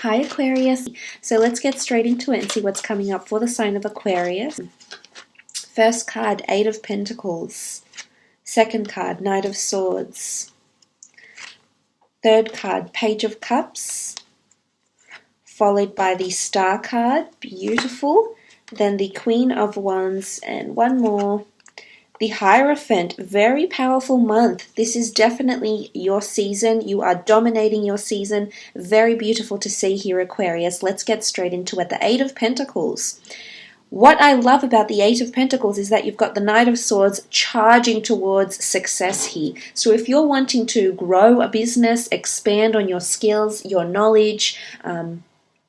Hi Aquarius. So let's get straight into it and see what's coming up for the sign of Aquarius. First card, Eight of Pentacles. Second card, Knight of Swords. Third card, Page of Cups. Followed by the Star card, beautiful. Then the Queen of Wands and one more. The Hierophant, very powerful month. This is definitely your season. You are dominating your season. Very beautiful to see here, Aquarius. Let's get straight into it. The Eight of Pentacles. What I love about the Eight of Pentacles is that you've got the Knight of Swords charging towards success here. So if you're wanting to grow a business, expand on your skills, your knowledge,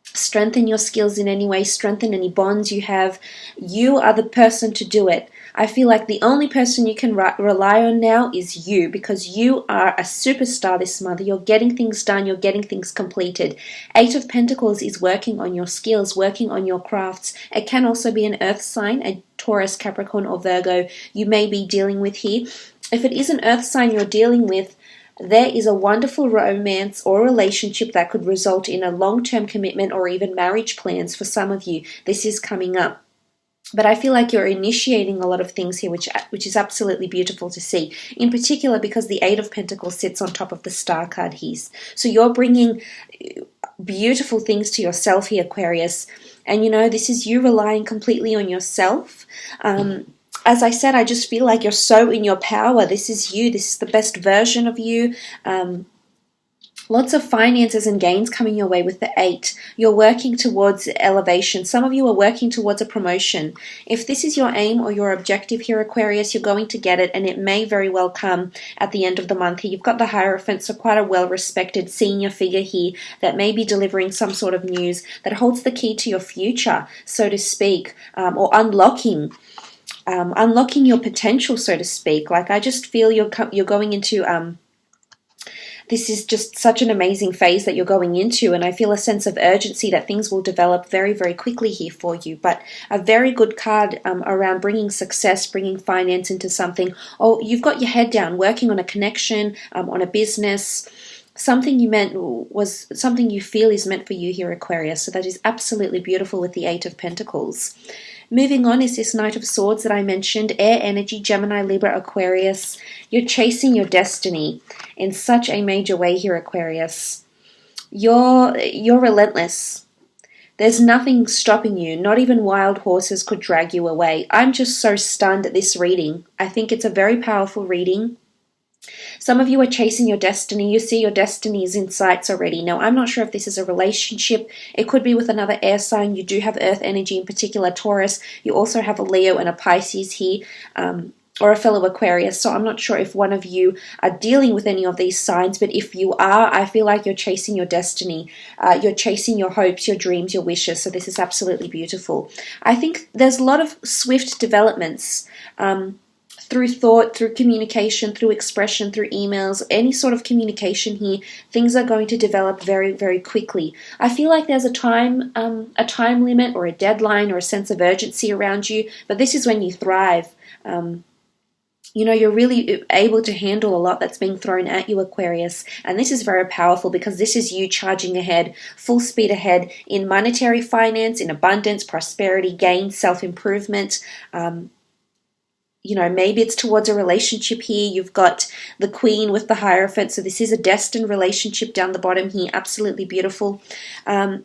strengthen your skills in any way, strengthen any bonds you have, you are the person to do it. I feel like the only person you can rely on now is you, because you are a superstar this month. You're getting things done. You're getting things completed. Eight of Pentacles is working on your skills, working on your crafts. It can also be an earth sign, a Taurus, Capricorn, or Virgo you may be dealing with here. If it is an earth sign you're dealing with, there is a wonderful romance or relationship that could result in a long-term commitment or even marriage plans for some of you. This is coming up. But I feel like you're initiating a lot of things here, which is absolutely beautiful to see. In particular, because the Eight of Pentacles sits on top of the Star card here. So you're bringing beautiful things to yourself here, Aquarius. And you know, this is you relying completely on yourself. As I said, I just feel like you're so in your power. This is you. This is the best version of you. Lots of finances and gains coming your way with the Eight. You're working towards elevation. Some of you are working towards a promotion. If this is your aim or your objective here, Aquarius, you're going to get it, and it may very well come at the end of the month here. You've got the Hierophant, so quite a well-respected senior figure here that may be delivering some sort of news that holds the key to your future, so to speak, or unlocking your potential, so to speak. Like, I just feel you're going into this is just such an amazing phase that you're going into, and I feel a sense of urgency that things will develop very, very quickly here for you. But a very good card around bringing success, bringing finance into something. Oh, you've got your head down, working on a connection, on a business. Something you feel is meant for you here, Aquarius. So that is absolutely beautiful with the Eight of Pentacles. Moving on is this Knight of Swords that I mentioned. Air energy, Gemini, Libra, Aquarius. You're chasing your destiny in such a major way here, Aquarius. You're relentless. There's nothing stopping you. Not even wild horses could drag you away. I'm just so stunned at this reading. I think it's a very powerful reading. Some of you are chasing your destiny. You see your destiny is in sights already. Now, I'm not sure if this is a relationship. It could be with another air sign. You do have earth energy, in particular Taurus. You also have a Leo and a Pisces here, or a fellow Aquarius. So I'm not sure if one of you are dealing with any of these signs, but if you are, I feel like you're chasing your destiny. You're chasing your hopes, your dreams, your wishes. So this is absolutely beautiful. I think there's a lot of swift developments through thought, through communication, through expression, through emails, any sort of communication here. Things are going to develop very, very quickly. I feel like there's a time limit or a deadline or a sense of urgency around you, but this is when you thrive. You know, you're really able to handle a lot that's being thrown at you, Aquarius. And this is very powerful because this is you charging ahead, full speed ahead in monetary finance, in abundance, prosperity, gain, self-improvement. You know, maybe it's towards a relationship here. You've got the Queen with the Hierophant. So this is a destined relationship down the bottom here. Absolutely beautiful. But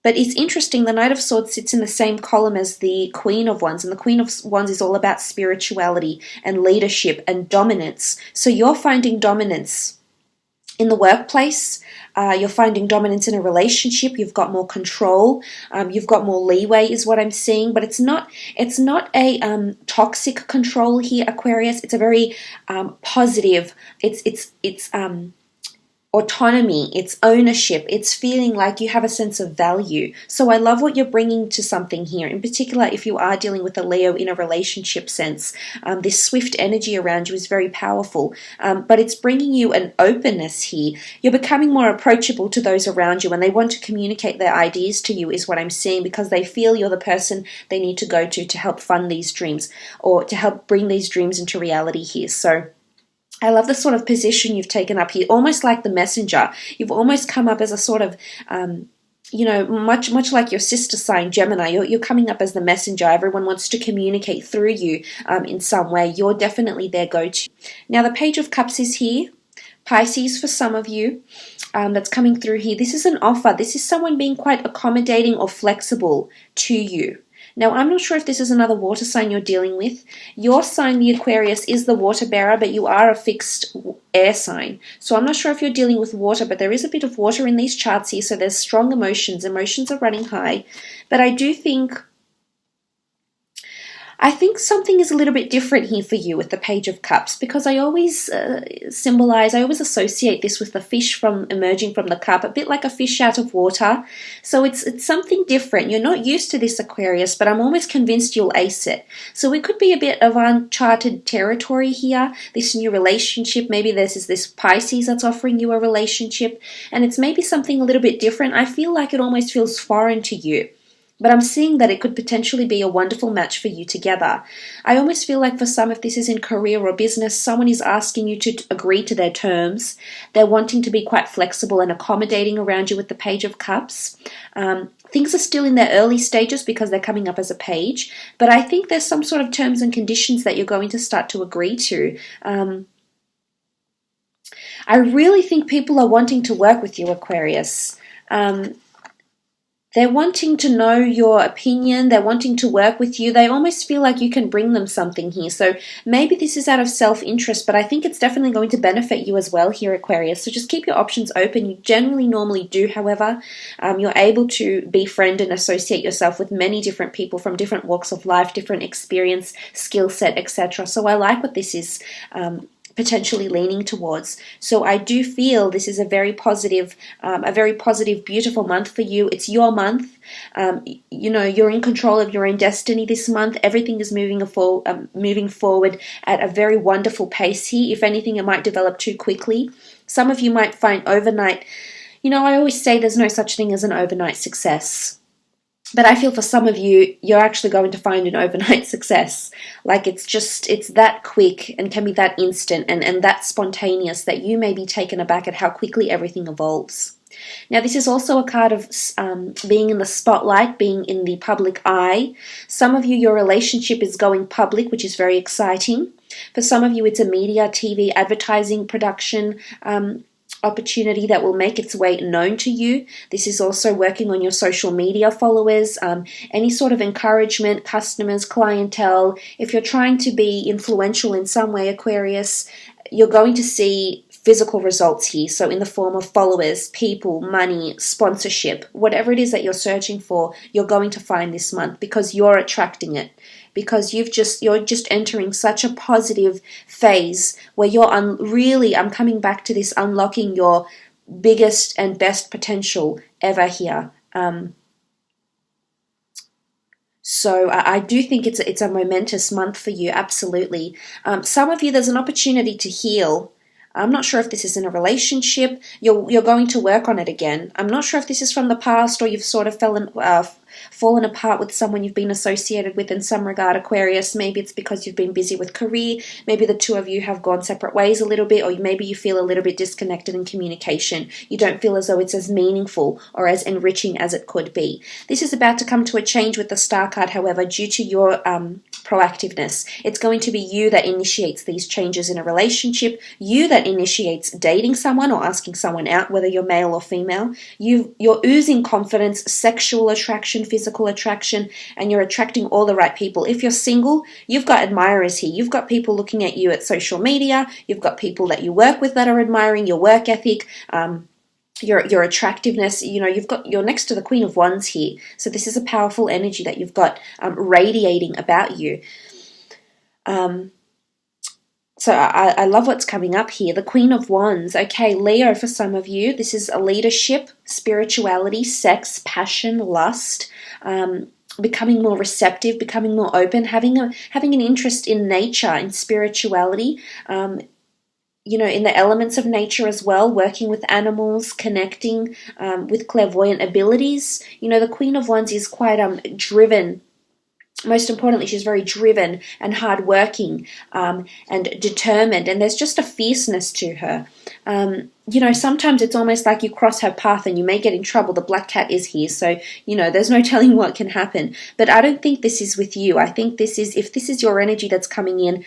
it's interesting, the Knight of Swords sits in the same column as the Queen of Wands, and the Queen of Wands is all about spirituality and leadership and dominance. So you're finding dominance in the workplace. You're finding dominance in a relationship. You've got more control. You've got more leeway, is what I'm seeing. But it's not a toxic control here, Aquarius. It's a very positive. It's autonomy, it's ownership, it's feeling like you have a sense of value. So I love what you're bringing to something here, in particular if you are dealing with a Leo in a relationship sense. This swift energy around you is very powerful, but it's bringing you an openness here. You're becoming more approachable to those around you, and they want to communicate their ideas to you, is what I'm seeing, because they feel you're the person they need to go to help fund these dreams or to help bring these dreams into reality here. So I love the sort of position you've taken up here, almost like the messenger. You've almost come up as a sort of, much like your sister sign, Gemini. You're coming up as the messenger. Everyone wants to communicate through you in some way. You're definitely their go-to. Now, the Page of Cups is here. Pisces, for some of you, that's coming through here. This is an offer. This is someone being quite accommodating or flexible to you. Now, I'm not sure if this is another water sign you're dealing with. Your sign, the Aquarius, is the water bearer, but you are a fixed air sign. So I'm not sure if you're dealing with water, but there is a bit of water in these charts here, so there's strong emotions. Emotions are running high. But I do think something is a little bit different here for you with the Page of Cups, because I always I always associate this with the fish emerging from the cup, a bit like a fish out of water. So it's something different. You're not used to this, Aquarius, but I'm almost convinced you'll ace it. So it could be a bit of uncharted territory here, this new relationship. Maybe this is this Pisces that's offering you a relationship, and it's maybe something a little bit different. I feel like it almost feels foreign to you. But I'm seeing that it could potentially be a wonderful match for you together. I almost feel like for some, if this is in career or business, someone is asking you to agree to their terms. They're wanting to be quite flexible and accommodating around you with the Page of Cups. Things are still in their early stages because they're coming up as a page. But I think there's some sort of terms and conditions that you're going to start to agree to. I really think people are wanting to work with you, Aquarius. They're wanting to know your opinion. They're wanting to work with you. They almost feel like you can bring them something here. So maybe this is out of self-interest, but I think it's definitely going to benefit you as well here, Aquarius. So just keep your options open. You generally normally do, however. You're able to befriend and associate yourself with many different people from different walks of life, different experience, skill set, etc. So I like what this is potentially leaning towards. So I do feel this is a very positive, beautiful month for you. It's your month. You're in control of your own destiny this month. Everything is moving forward at a very wonderful pace here. If anything, it might develop too quickly. Some of you might find overnight, I always say there's no such thing as an overnight success. But I feel for some of you, you're actually going to find an overnight success. Like it's that quick and can be that instant and that spontaneous that you may be taken aback at how quickly everything evolves. Now, this is also a card of being in the spotlight, being in the public eye. Some of you, your relationship is going public, which is very exciting. For some of you, it's a media, TV, advertising, production opportunity that will make its way known to you. This is also working on your social media followers, any sort of encouragement, customers, clientele. If you're trying to be influential in some way, Aquarius, you're going to see physical results here. So in the form of followers, people, money, sponsorship, whatever it is that you're searching for, you're going to find this month because you're attracting it. Because you're just entering such a positive phase where you're I'm coming back to this, unlocking your biggest and best potential ever here. So I do think it's a momentous month for you, absolutely. Some of you, there's an opportunity to heal. I'm not sure if this is in a relationship. You're going to work on it again. I'm not sure if this is from the past or you've sort of fallen apart with someone you've been associated with in some regard, Aquarius. Maybe it's because you've been busy with career. Maybe the two of you have gone separate ways a little bit, or maybe you feel a little bit disconnected in communication. You don't feel as though it's as meaningful or as enriching as it could be. This is about to come to a change with the Star card, however, due to your proactiveness. It's going to be you that initiates these changes in a relationship, you that initiates dating someone or asking someone out, whether you're male or female. You're oozing confidence, sexual attraction, physical attraction, and you're attracting all the right people. If you're single, you've got admirers here. You've got people looking at you at social media. You've got people that you work with that are admiring your work ethic, your attractiveness. You're next to the Queen of Wands here. So this is a powerful energy that you've got radiating about you. So I love what's coming up here. The Queen of Wands. Okay, Leo, for some of you, this is a leadership, spirituality, sex, passion, lust, becoming more receptive, becoming more open, having an interest in nature, in spirituality, in the elements of nature as well, working with animals, connecting with clairvoyant abilities. The Queen of Wands is quite driven most importantly, she's very driven and hardworking and determined, and there's just a fierceness to her. You know, sometimes it's almost like you cross her path and you may get in trouble. The black cat is here, so, you know, there's no telling what can happen. But I don't think this is with you. I think this is, if this is your energy that's coming in,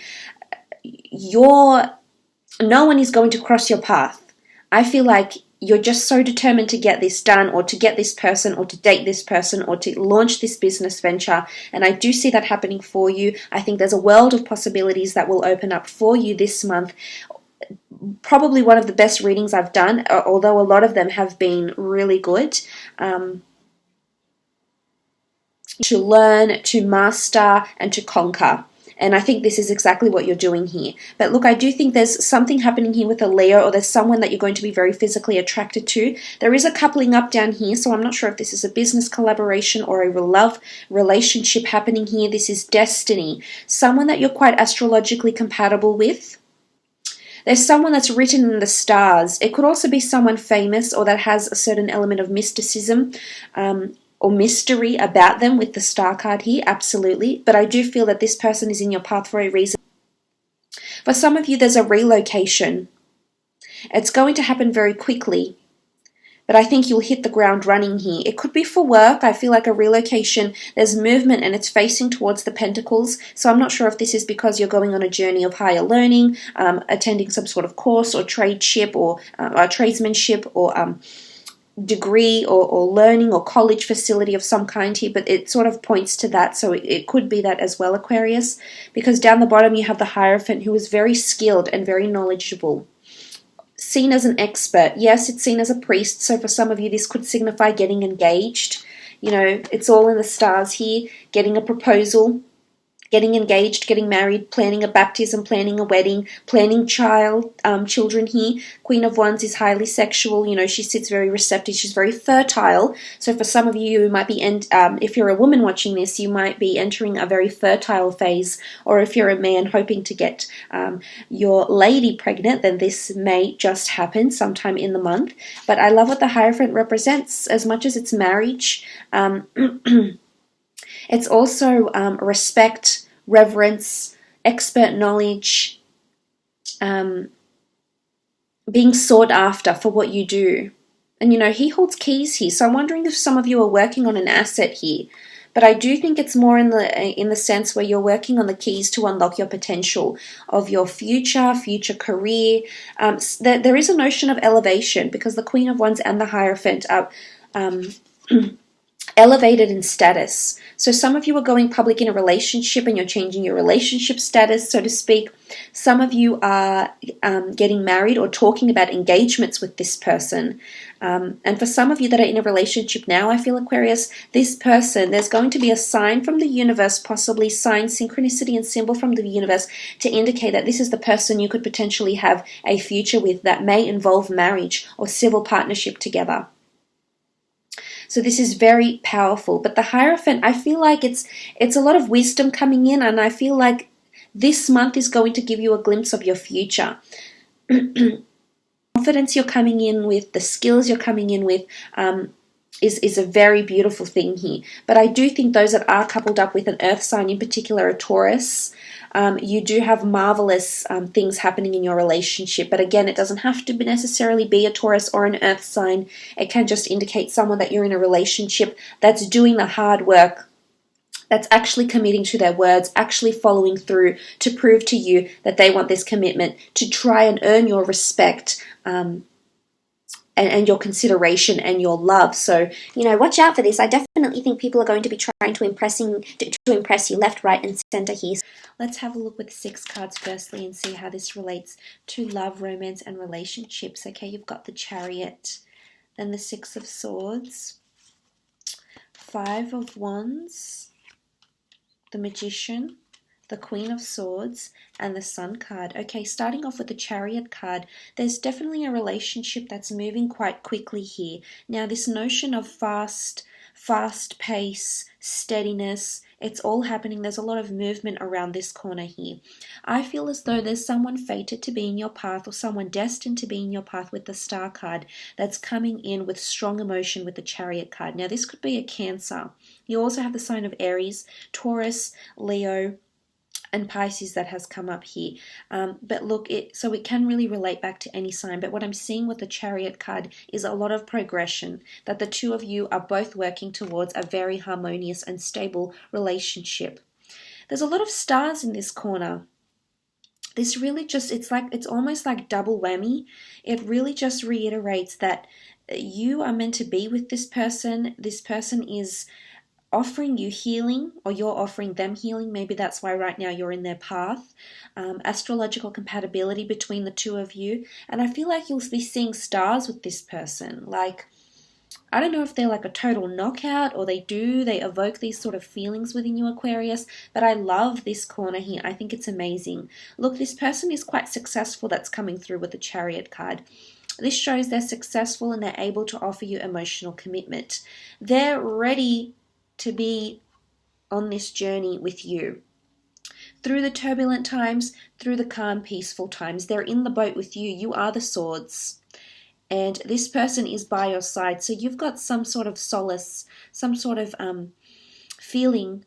no one is going to cross your path. I feel like you're just so determined to get this done, or to get this person, or to date this person, or to launch this business venture. And I do see that happening for you. I think there's a world of possibilities that will open up for you this month. Probably one of the best readings I've done, although a lot of them have been really good. To learn, to master, and to conquer. And I think this is exactly what you're doing here. But look, I do think there's something happening here with a Leo, or there's someone that you're going to be very physically attracted to. There is a coupling up down here, so I'm not sure if this is a business collaboration or a love relationship happening here. This is destiny. Someone that you're quite astrologically compatible with. There's someone that's written in the stars. It could also be someone famous, or that has a certain element of mysticism, or mystery about them with the star card here, absolutely. But I do feel that this person is in your path for a reason. For some of you, there's a relocation. It's going to happen very quickly, but I think you'll hit the ground running here. It could be for work. I feel like a relocation, there's movement and it's facing towards the pentacles. So I'm not sure if this is because you're going on a journey of higher learning, attending some sort of course or tradeship, or tradesmanship, or degree, or learning or college facility of some kind here, but it sort of points to that. So it could be that as well, Aquarius, because down the bottom you have the Hierophant, who is very skilled and very knowledgeable, seen as an expert. Yes, it's seen as a priest, so for some of you this could signify getting engaged. You know, it's all in the stars here. Getting a proposal, getting engaged, getting married, planning a baptism, planning a wedding, planning children here. Queen of Wands is highly sexual. You know, she sits very receptive. She's very fertile. So for some of you, you might be, if you're a woman watching this, you might be entering a very fertile phase. Or if you're a man hoping to get your lady pregnant, then this may just happen sometime in the month. But I love what the Hierophant represents. As much as it's marriage, it's also respect, reverence, expert knowledge, being sought after for what you do. And, you know, he holds keys here. So I'm wondering if some of you are working on an asset here. But I do think it's more in the sense where you're working on the keys to unlock your potential of your future career. There is a notion of elevation, because the Queen of Wands and the Hierophant are elevated in status. So some of you are going public in a relationship and you're changing your relationship status, so to speak. Some of you are getting married or talking about engagements with this person. And for some of you that are in a relationship now, I feel, Aquarius, this person, there's going to be a sign from the universe, possibly sign, synchronicity and symbol from the universe, to indicate that this is the person you could potentially have a future with, that may involve marriage or civil partnership together. So this is very powerful. But the Hierophant, I feel like it's a lot of wisdom coming in, and I feel like this month is going to give you a glimpse of your future. Confidence you're coming in with, the skills you're coming in with, is a very beautiful thing here. But I do think those that are coupled up with an earth sign, in particular a Taurus, you do have marvelous things happening in your relationship. But again, it doesn't have to necessarily be a Taurus or an earth sign. It can just indicate someone that you're in a relationship that's doing the hard work, that's actually committing to their words, actually following through to prove to you that they want this commitment, to try and earn your respect, and your consideration and your love. So, you know, watch out for this. I definitely think people are going to be trying to impress you left, right, and center here. Let's have a look with 6 cards firstly and see how this relates to love, romance, and relationships. Okay, you've got the Chariot, then the 6 of Swords, 5 of Wands, the Magician, the Queen of Swords, and the Sun card. Okay, starting off with the Chariot card, there's definitely a relationship that's moving quite quickly here. Now, this notion of fast pace, steadiness, it's all happening. There's a lot of movement around this corner here. I feel as though there's someone fated to be in your path, or someone destined to be in your path with the Star card, that's coming in with strong emotion with the Chariot card. Now, this could be a Cancer. You also have the sign of Aries, Taurus, Leo, and Pisces that has come up here. But look, so it can really relate back to any sign. But what I'm seeing with the Chariot card is a lot of progression, that the two of you are both working towards a very harmonious and stable relationship. There's a lot of stars in this corner. This really just, it's almost like double whammy. It really just reiterates that you are meant to be with this person. This person is offering you healing, or you're offering them healing. Maybe that's why right now you're in their path. Astrological compatibility between the two of you. And I feel like you'll be seeing stars with this person. Like, I don't know if they're like a total knockout, or they evoke these sort of feelings within you, Aquarius, but I love this corner here. I think it's amazing. Look, this person is quite successful that's coming through with the Chariot card. This shows they're successful and they're able to offer you emotional commitment. They're ready to be on this journey with you. Through the turbulent times, through the calm, peaceful times, they're in the boat with you. You are the swords. And this person is by your side. So you've got some sort of solace, some sort of feeling,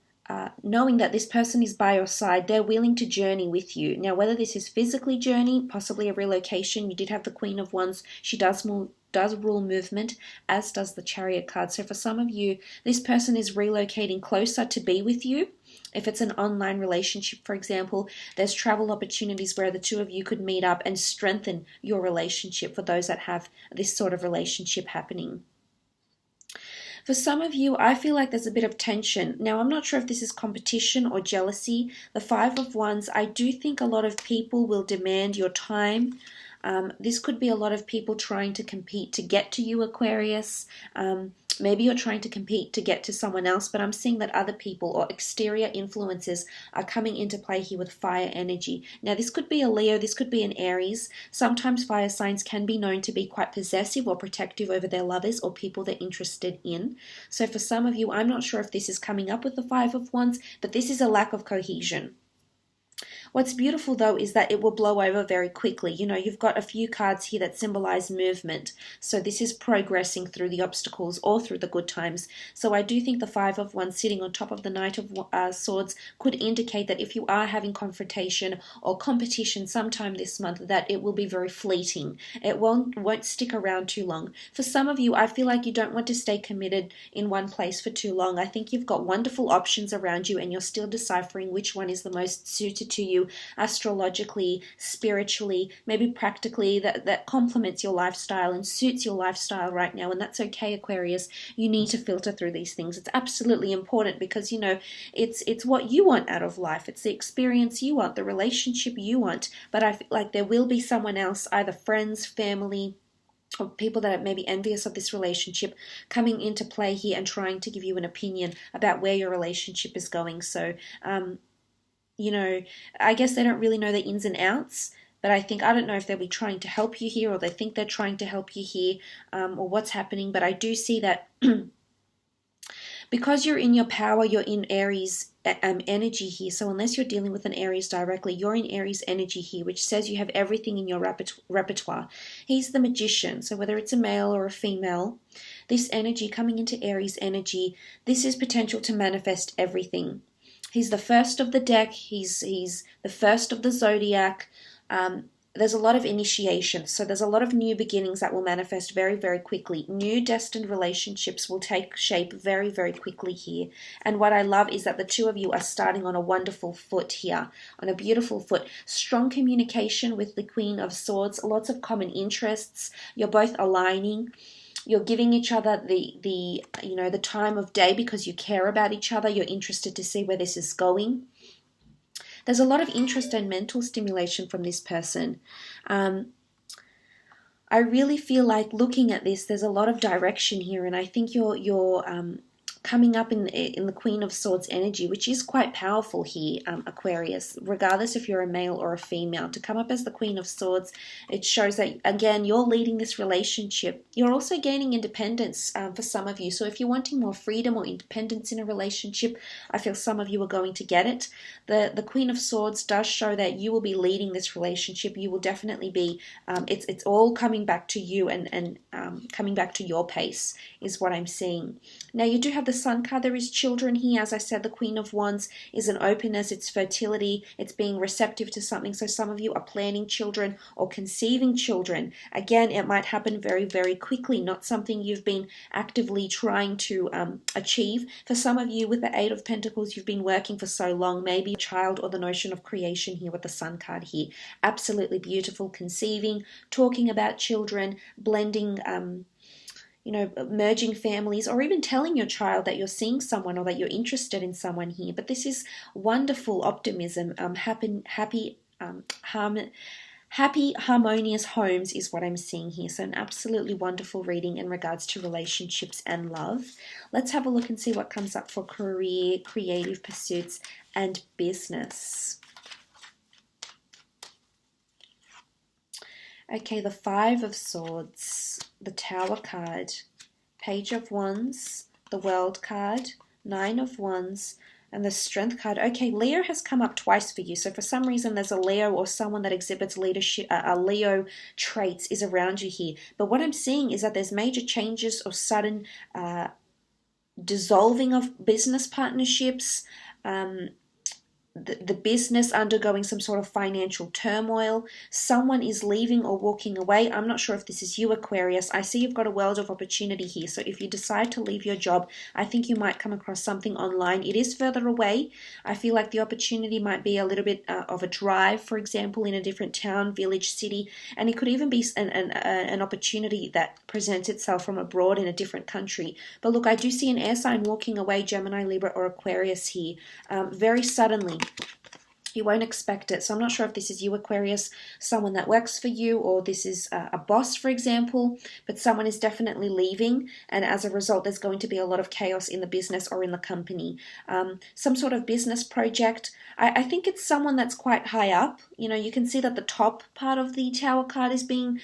knowing that this person is by your side. They're willing to journey with you. Now, whether this is physically journey, possibly a relocation. You did have the Queen of Wands. She does rule movement, as does the Chariot card. So for some of you, this person is relocating closer to be with you. If it's an online relationship, for example, there's travel opportunities where the two of you could meet up and strengthen your relationship, for those that have this sort of relationship happening. For some of you, I feel like there's a bit of tension. Now, I'm not sure if this is competition or jealousy. The Five of Wands, I do think a lot of people will demand your time. This could be a lot of people trying to compete to get to you, Aquarius. Maybe you're trying to compete to get to someone else, but I'm seeing that other people or exterior influences are coming into play here with fire energy. Now, this could be a Leo, this could be an Aries. Sometimes fire signs can be known to be quite possessive or protective over their lovers or people they're interested in. So for some of you, I'm not sure if this is coming up with the Five of Wands, but this is a lack of cohesion. What's beautiful, though, is that it will blow over very quickly. You know, you've got a few cards here that symbolize movement. So this is progressing through the obstacles or through the good times. So I do think the Five of Wands sitting on top of the Knight of Swords could indicate that if you are having confrontation or competition sometime this month, that it will be very fleeting. It won't stick around too long. For some of you, I feel like you don't want to stay committed in one place for too long. I think you've got wonderful options around you and you're still deciphering which one is the most suited to you, astrologically, spiritually, maybe practically, that complements your lifestyle and suits your lifestyle right now. And that's okay, Aquarius. You need to filter through these things. It's absolutely important because, you know, it's what you want out of life. It's the experience you want, the relationship you want. But I feel like there will be someone else, either friends, family, or people that are maybe envious of this relationship, coming into play here and trying to give you an opinion about where your relationship is going. So, you know, I guess they don't really know the ins and outs, but I don't know if they'll be trying to help you here, or they think they're trying to help you here, or what's happening. But I do see that because you're in your power, you're in Aries energy here. So unless you're dealing with an Aries directly, you're in Aries energy here, which says you have everything in your repertoire. He's the magician. So whether it's a male or a female, this energy coming into Aries energy, this is potential to manifest everything. He's the first of the deck. He's the first of the zodiac. There's a lot of initiation. So there's a lot of new beginnings that will manifest very, very quickly. New destined relationships will take shape very, very quickly here. And what I love is that the two of you are starting on a wonderful foot here, on a beautiful foot. Strong communication with the Queen of Swords, lots of common interests. You're both aligning. You're giving each other the time of day because you care about each other. You're interested to see where this is going. There's a lot of interest and mental stimulation from this person. I really feel like looking at this, there's a lot of direction here, and I think you're coming up in the Queen of Swords energy, which is quite powerful here, Aquarius, regardless if you're a male or a female. To come up as the Queen of Swords, it shows that, again, you're leading this relationship. You're also gaining independence for some of you. So if you're wanting more freedom or independence in a relationship, I feel some of you are going to get it. The Queen of Swords does show that you will be leading this relationship. You will definitely be, it's all coming back to you and coming back to your pace is what I'm seeing. Now, you do have the Sun card. There is children here. As I said, the Queen of Wands is an openness, it's fertility, it's being receptive to something. So some of you are planning children or conceiving children. Again, it might happen very, very quickly, not something you've been actively trying to achieve. For some of you, with the Eight of Pentacles, you've been working for so long, maybe a child or the notion of creation here with the Sun card here. Absolutely beautiful, conceiving, talking about children, blending, merging families, or even telling your child that you're seeing someone or that you're interested in someone here. But this is wonderful optimism, happy, harmonious homes is what I'm seeing here. So an absolutely wonderful reading in regards to relationships and love. Let's have a look and see what comes up for career, creative pursuits, and business. Okay, the Five of Swords, the Tower card, Page of Wands, the World card, Nine of Wands, and the Strength card. Okay, Leo has come up twice for you. So for some reason, there's a Leo or someone that exhibits leadership, Leo traits is around you here. But what I'm seeing is that there's major changes or sudden dissolving of business partnerships, the business undergoing some sort of financial turmoil. Someone is leaving or walking away. I'm not sure if this is you, Aquarius. I see you've got a world of opportunity here. So if you decide to leave your job, I think you might come across something online. It is further away. I feel like the opportunity might be a little bit of a drive, for example, in a different town, village, city. And it could even be an opportunity that presents itself from abroad in a different country. But look, I do see an air sign walking away, Gemini, Libra, or Aquarius here, very suddenly. You won't expect it. So I'm not sure if this is you, Aquarius, someone that works for you, or this is a boss, for example, but someone is definitely leaving, and as a result, there's going to be a lot of chaos in the business or in the company. Some sort of business project. I think it's someone that's quite high up. You can see that the top part of the Tower card is being,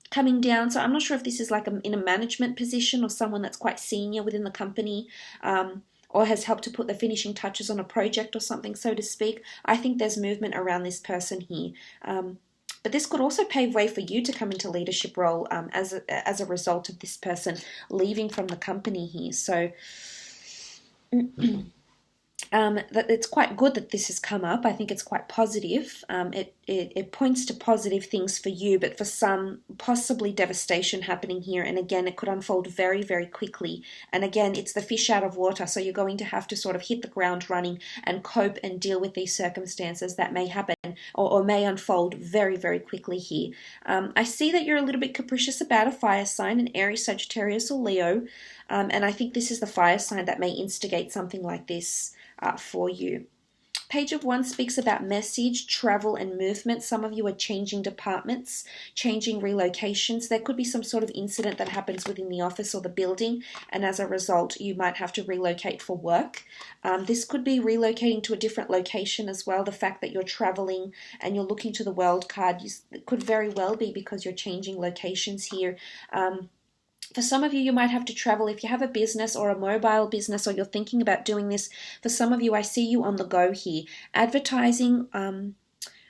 coming down. So I'm not sure if this is like in a management position or someone that's quite senior within the company, or has helped to put the finishing touches on a project or something, so to speak. I think there's movement around this person here. But this could also pave way for you to come into leadership role as a result of this person leaving from the company here. So it's quite good that this has come up. I think it's quite positive. It points to positive things for you, but for some, possibly devastation happening here. And again, it could unfold very, very quickly. And again, it's the fish out of water. So you're going to have to sort of hit the ground running and cope and deal with these circumstances that may happen or may unfold very, very quickly here. I see that you're a little bit capricious about a fire sign, an Aries, Sagittarius, or Leo. And I think this is the fire sign that may instigate something like this for you. Page of Wands speaks about message, travel, and movement. Some of you are changing departments, changing relocations. There could be some sort of incident that happens within the office or the building, and as a result, you might have to relocate for work. This could be relocating to a different location as well. The fact that you're traveling and you're looking to the World card, it could very well be because you're changing locations here. For some of you, you might have to travel. If you have a business or a mobile business, or you're thinking about doing this, for some of you, I see you on the go here. Advertising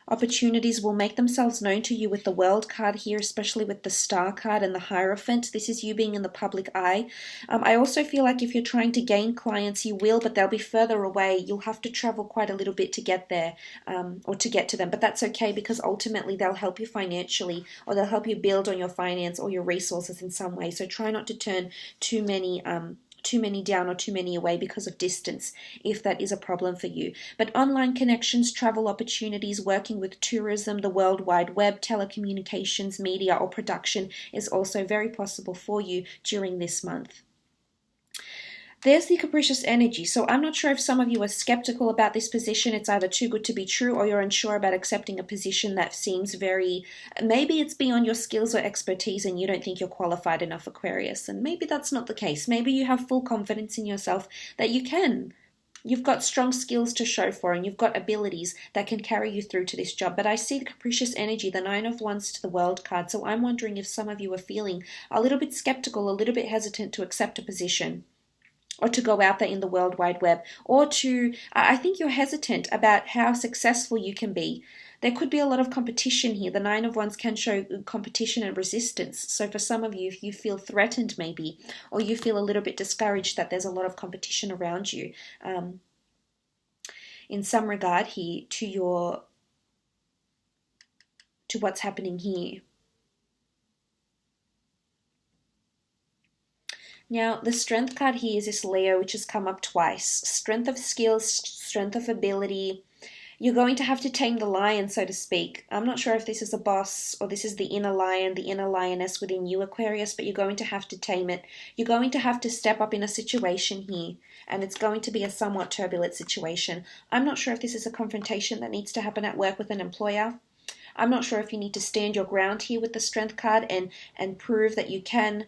opportunities will make themselves known to you with the World card here, especially with the Star card and the Hierophant. This is you being in the public eye. I also feel like if you're trying to gain clients, you will, but they'll be further away. You'll have to travel quite a little bit to get there, or to get to them. But that's okay, because ultimately they'll help you financially, or they'll help you build on your finance or your resources in some way. So try not to turn too many down or too many away because of distance, if that is a problem for you. But online connections, travel opportunities, working with tourism, the World Wide Web, telecommunications, media, or production is also very possible for you during this month. There's the capricious energy. So I'm not sure if some of you are skeptical about this position. It's either too good to be true, or you're unsure about accepting a position that seems very, maybe it's beyond your skills or expertise and you don't think you're qualified enough, Aquarius. And maybe that's not the case. Maybe you have full confidence in yourself that you can. You've got strong skills to show for, and you've got abilities that can carry you through to this job. But I see the capricious energy, the Nine of Wands to the World card. So I'm wondering if some of you are feeling a little bit skeptical, a little bit hesitant to accept a position, or to go out there in the World Wide Web, or to, I think you're hesitant about how successful you can be. There could be a lot of competition here. The Nine of Wands can show competition and resistance. So for some of you, if you feel threatened maybe, or you feel a little bit discouraged that there's a lot of competition around you, in some regard here to what's happening here. Now, the Strength card here is this Leo, which has come up twice. Strength of skills, strength of ability. You're going to have to tame the lion, so to speak. I'm not sure if this is a boss or this is the inner lion, the inner lioness within you, Aquarius, but you're going to have to tame it. You're going to have to step up in a situation here, and it's going to be a somewhat turbulent situation. I'm not sure if this is a confrontation that needs to happen at work with an employer. I'm not sure if you need to stand your ground here with the Strength card and prove that you can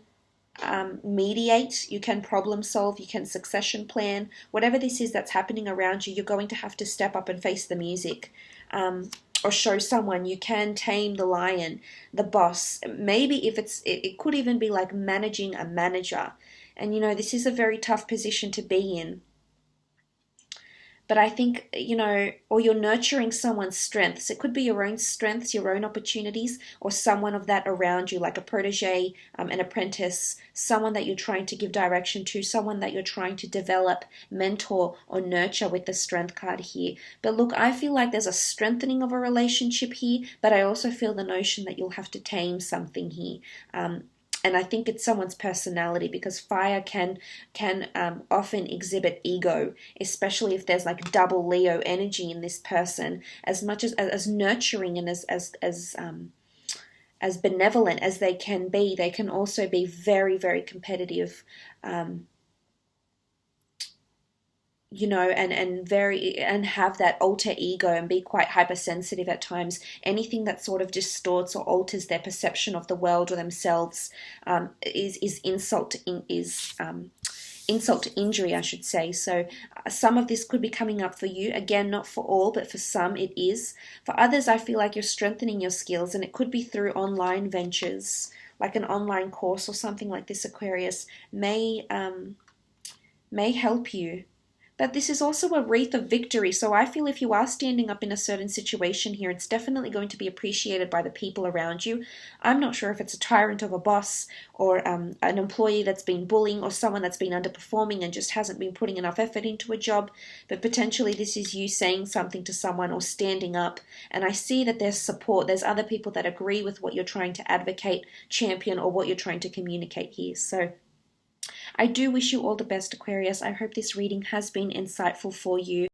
mediate, you can problem solve, you can succession plan. Whatever this is that's happening around you, you're going to have to step up and face the music, or show someone you can tame the lion, the boss. Maybe if it could even be like managing a manager. And this is a very tough position to be in. But I think, or you're nurturing someone's strengths. It could be your own strengths, your own opportunities, or someone of that around you, like a protege, an apprentice, someone that you're trying to give direction to, someone that you're trying to develop, mentor, or nurture with the Strength card here. But look, I feel like there's a strengthening of a relationship here, but I also feel the notion that you'll have to tame something here. And I think it's someone's personality, because fire can often exhibit ego, especially if there's like double Leo energy in this person. As much as nurturing and as benevolent as they can also be very, very competitive. And have that alter ego and be quite hypersensitive at times. Anything that sort of distorts or alters their perception of the world or themselves is insult to injury, I should say. So some of this could be coming up for you. Again, not for all, but for some it is. For others, I feel like you're strengthening your skills, and it could be through online ventures, like an online course or something like this, Aquarius, may help you. But this is also a wreath of victory. So I feel if you are standing up in a certain situation here, it's definitely going to be appreciated by the people around you. I'm not sure if it's a tyrant of a boss, or an employee that's been bullying, or someone that's been underperforming and just hasn't been putting enough effort into a job. But potentially this is you saying something to someone or standing up. And I see that there's support. There's other people that agree with what you're trying to advocate, champion, or what you're trying to communicate here. So I do wish you all the best, Aquarius. I hope this reading has been insightful for you.